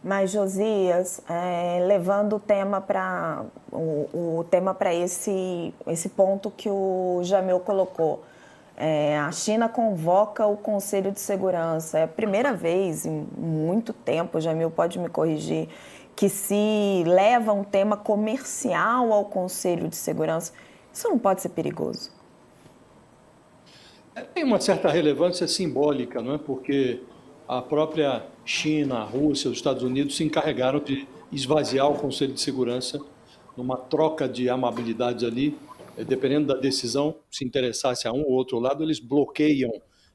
Mas, Josias, levando o tema para esse ponto que o Jamil colocou, a China convoca o Conselho de Segurança. É a primeira vez em muito tempo, Jamil pode me corrigir, que se leva um tema comercial ao Conselho de Segurança. Isso não pode ser perigoso? Tem uma certa relevância simbólica, não é? Porque a própria China, a Rússia, os Estados Unidos se encarregaram de esvaziar o Conselho de Segurança numa troca de amabilidades ali. Dependendo da decisão, se interessasse a um ou outro lado, eles bloqueiam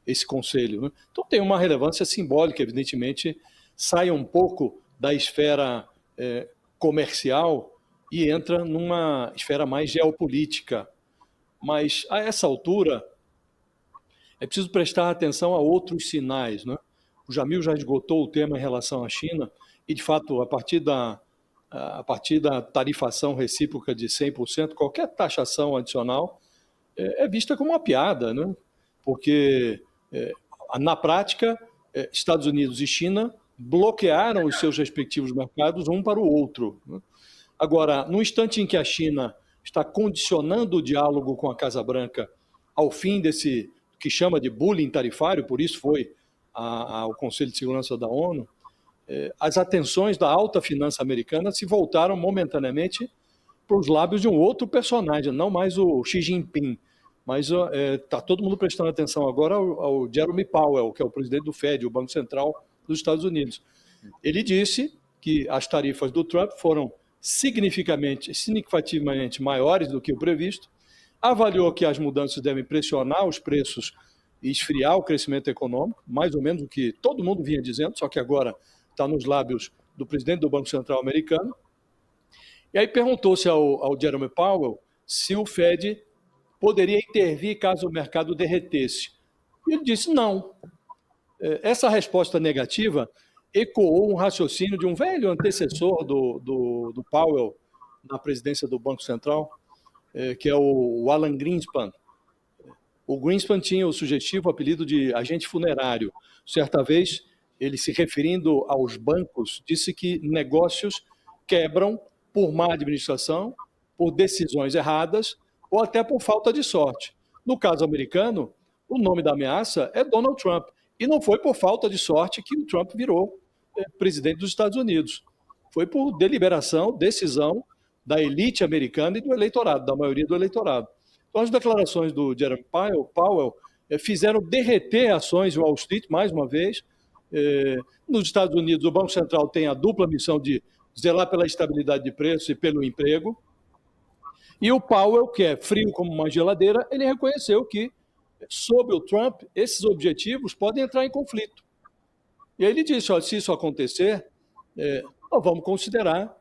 esse conselho, né? Então tem uma relevância simbólica, evidentemente, sai um pouco da esfera comercial e entra numa esfera mais geopolítica. Mas a essa altura é preciso prestar atenção a outros sinais, né? O Jamil já esgotou o tema em relação à China e, de fato, a partir da tarifação recíproca de 100%, qualquer taxação adicional é vista como uma piada, né? Porque, na prática, Estados Unidos e China bloquearam os seus respectivos mercados um para o outro, né? Agora, no instante em que a China está condicionando o diálogo com a Casa Branca ao fim desse que chama de bullying tarifário, por isso foi ao Conselho de Segurança da ONU, as atenções da alta finança americana se voltaram momentaneamente para os lábios de um outro personagem, não mais o Xi Jinping, mas está todo mundo prestando atenção agora ao Jerome Powell, que é o presidente do Fed, o Banco Central dos Estados Unidos. Ele disse que as tarifas do Trump foram significativamente maiores do que o previsto, avaliou que as mudanças devem pressionar os preços e esfriar o crescimento econômico, mais ou menos o que todo mundo vinha dizendo, só que agora está nos lábios do presidente do Banco Central americano. E aí perguntou-se ao Jerome Powell se o Fed poderia intervir caso o mercado derretesse. E ele disse não. Essa resposta negativa ecoou um raciocínio de um velho antecessor do Powell na presidência do Banco Central, que é o Alan Greenspan. O Greenspan tinha o sugestivo apelido de agente funerário. Certa vez, ele se referindo aos bancos, disse que negócios quebram por má administração, por decisões erradas ou até por falta de sorte. No caso americano, o nome da ameaça é Donald Trump. E não foi por falta de sorte que o Trump virou presidente dos Estados Unidos. Foi por deliberação, decisão da elite americana e do eleitorado, da maioria do eleitorado. Então, as declarações do Jerome Powell fizeram derreter ações de Wall Street, mais uma vez. Nos Estados Unidos, o Banco Central tem a dupla missão de zelar pela estabilidade de preço e pelo emprego. E o Powell, que é frio como uma geladeira, ele reconheceu que, sob o Trump, esses objetivos podem entrar em conflito. E aí ele disse, se isso acontecer, nós vamos considerar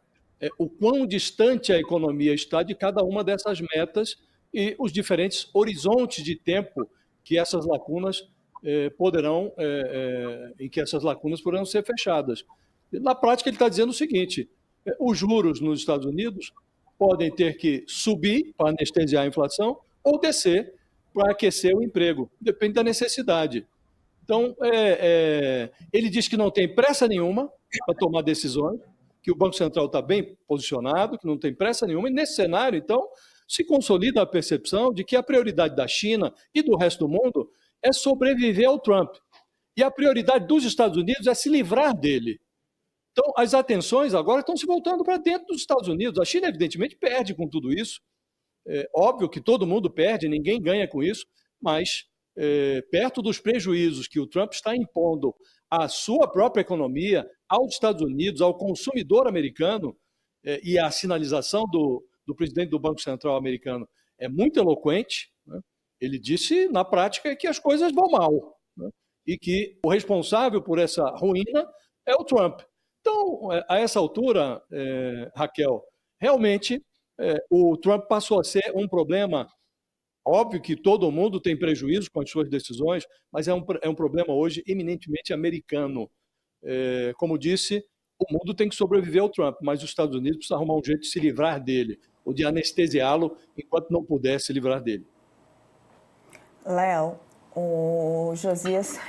o quão distante a economia está de cada uma dessas metas e os diferentes horizontes de tempo que essas lacunas poderão ser fechadas. Na prática, ele está dizendo o seguinte: os juros nos Estados Unidos podem ter que subir para anestesiar a inflação ou descer para aquecer o emprego. Depende da necessidade. Então, ele diz que não tem pressa nenhuma para tomar decisões, que o Banco Central está bem posicionado, que não tem pressa nenhuma, e nesse cenário, então, se consolida a percepção de que a prioridade da China e do resto do mundo é sobreviver ao Trump. E a prioridade dos Estados Unidos é se livrar dele. Então, as atenções agora estão se voltando para dentro dos Estados Unidos. A China, evidentemente, perde com tudo isso. É óbvio que todo mundo perde, ninguém ganha com isso, mas perto dos prejuízos que o Trump está impondo à sua própria economia, aos Estados Unidos, ao consumidor americano, e a sinalização do presidente do Banco Central americano é muito eloquente, né? Ele disse, na prática, que as coisas vão mal, né? E que o responsável por essa ruína é o Trump. Então, a essa altura, Raquel, realmente o Trump passou a ser um problema. Óbvio que todo mundo tem prejuízo com as suas decisões, mas é um problema hoje eminentemente americano. Como disse, o mundo tem que sobreviver ao Trump, mas os Estados Unidos precisam arrumar um jeito de se livrar dele, ou de anestesiá-lo enquanto não puder se livrar dele. Léo, o Josias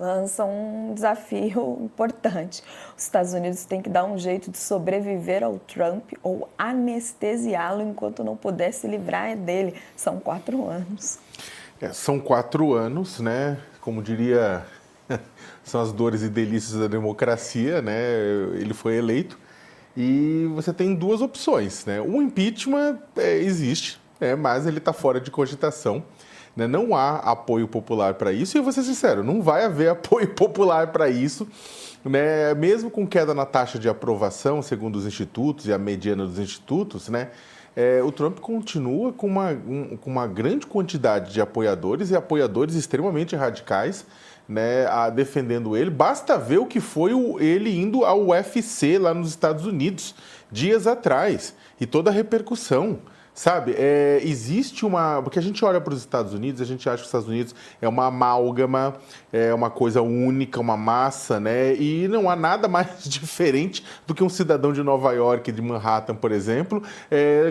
lança um desafio importante. Os Estados Unidos têm que dar um jeito de sobreviver ao Trump ou anestesiá-lo enquanto não puder se livrar dele. São 4 anos. São 4 anos, né? Como diria, são as dores e delícias da democracia, né? Ele foi eleito e você tem 2 opções, né? O impeachment existe, mas ele está fora de cogitação. Né? Não há apoio popular para isso, e eu vou ser sincero, não vai haver apoio popular para isso, né? Mesmo com queda na taxa de aprovação, segundo os institutos e a mediana dos institutos, né? O Trump continua com uma grande quantidade de apoiadores e apoiadores extremamente radicais, né, defendendo ele. Basta ver o que foi ele indo ao UFC lá nos Estados Unidos dias atrás e toda a repercussão. Sabe, existe porque a gente olha para os Estados Unidos, a gente acha que os Estados Unidos é uma amálgama, é uma coisa única, uma massa, né? E não há nada mais diferente do que um cidadão de Nova York, de Manhattan, por exemplo,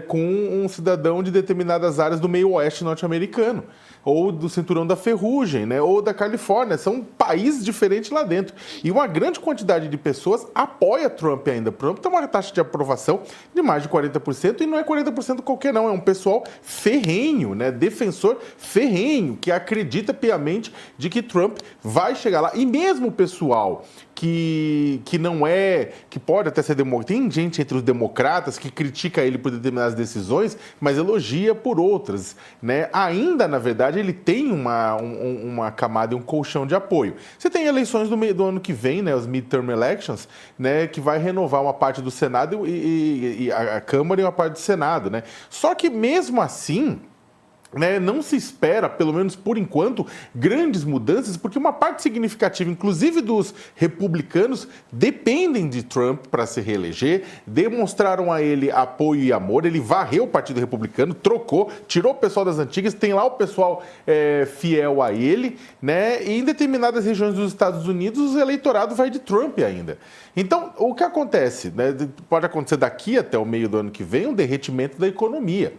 com um cidadão de determinadas áreas do meio oeste norte-americano, ou do Cinturão da Ferrugem, né? Ou da Califórnia. São países diferentes lá dentro. E uma grande quantidade de pessoas apoia Trump ainda. Trump tem uma taxa de aprovação de mais de 40%, e não é 40% qualquer não, é um pessoal ferrenho, né? Defensor ferrenho, que acredita piamente de que Trump vai chegar lá. E mesmo o pessoal que não que pode até ser democrata, tem gente entre os democratas que critica ele por determinadas decisões, mas elogia por outras, né? Ainda, na verdade, ele tem uma camada e um colchão de apoio. Você tem eleições do ano que vem, né? Os midterm elections, né? Que vai renovar uma parte do Senado e a Câmara e uma parte do Senado, né? Só que mesmo assim, né, não se espera, pelo menos por enquanto, grandes mudanças, porque uma parte significativa, inclusive dos republicanos, dependem de Trump para se reeleger, demonstraram a ele apoio e amor, ele varreu o Partido Republicano, trocou, tirou o pessoal das antigas, tem lá o pessoal fiel a ele, né, e em determinadas regiões dos Estados Unidos o eleitorado vai de Trump ainda. Então, o que acontece? Né, pode acontecer daqui até o meio do ano que vem um derretimento da economia.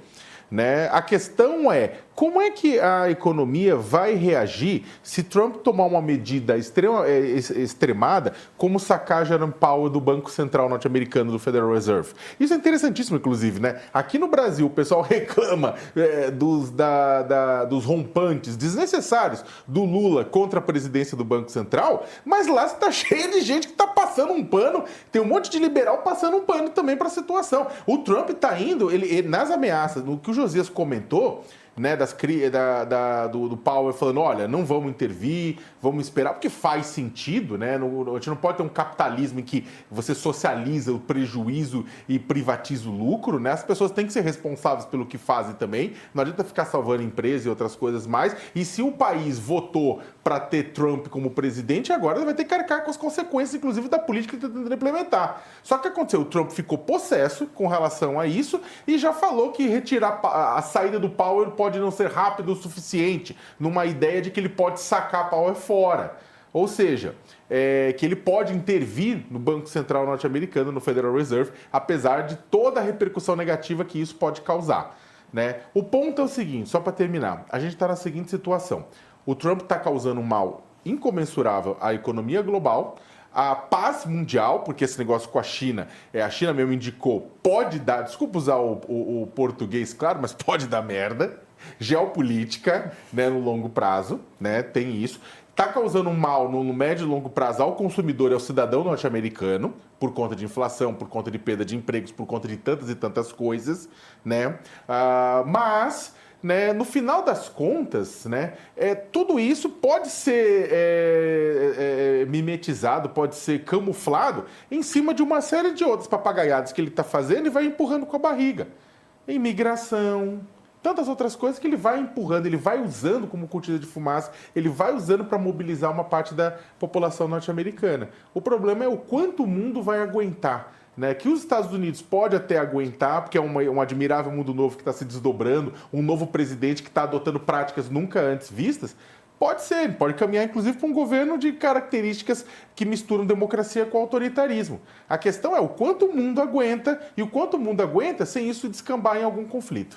Né? A questão é, como é que a economia vai reagir se Trump tomar uma medida extremada, como sacar Jerome Powell do Banco Central norte-americano, do Federal Reserve? Isso é interessantíssimo, inclusive, né? Aqui no Brasil, o pessoal reclama dos rompantes desnecessários do Lula contra a presidência do Banco Central, mas lá está cheio de gente que está passando um pano, tem um monte de liberal passando um pano também para a situação. O Trump está indo, ele, nas ameaças, no que o Josias comentou, né, do Powell falando, olha, não vamos intervir, vamos esperar, porque faz sentido, né? A gente não pode ter um capitalismo em que você socializa o prejuízo e privatiza o lucro, né? As pessoas têm que ser responsáveis pelo que fazem também, não adianta ficar salvando empresas e outras coisas mais, e se o país votou para ter Trump como presidente, agora ele vai ter que arcar com as consequências, inclusive, da política que ele está tentando implementar. Só que o que aconteceu? O Trump ficou possesso com relação a isso e já falou que retirar a saída do Powell pode não ser rápido o suficiente, numa ideia de que ele pode sacar Powell fora. Ou seja, que ele pode intervir no Banco Central norte-americano, no Federal Reserve, apesar de toda a repercussão negativa que isso pode causar. Né? O ponto é o seguinte, só para terminar, a gente está na seguinte situação. O Trump está causando um mal incomensurável à economia global, à paz mundial, porque esse negócio com a China mesmo indicou, pode dar, desculpa usar o português, claro, mas pode dar merda, geopolítica, né, no longo prazo, né, tem isso. Está causando um mal no médio e longo prazo ao consumidor e ao cidadão norte-americano, por conta de inflação, por conta de perda de empregos, por conta de tantas e tantas coisas, né? Mas, né, no final das contas, né, tudo isso pode ser mimetizado, pode ser camuflado em cima de uma série de outras papagaiadas que ele está fazendo e vai empurrando com a barriga. Imigração, tantas outras coisas que ele vai empurrando, ele vai usando como cortina de fumaça, ele vai usando para mobilizar uma parte da população norte-americana. O problema é o quanto o mundo vai aguentar. Né, que os Estados Unidos pode até aguentar, porque é um admirável mundo novo que está se desdobrando, um novo presidente que está adotando práticas nunca antes vistas, pode ser, ele pode caminhar inclusive para um governo de características que misturam democracia com autoritarismo. A questão é o quanto o mundo aguenta, e o quanto o mundo aguenta sem isso descambar em algum conflito.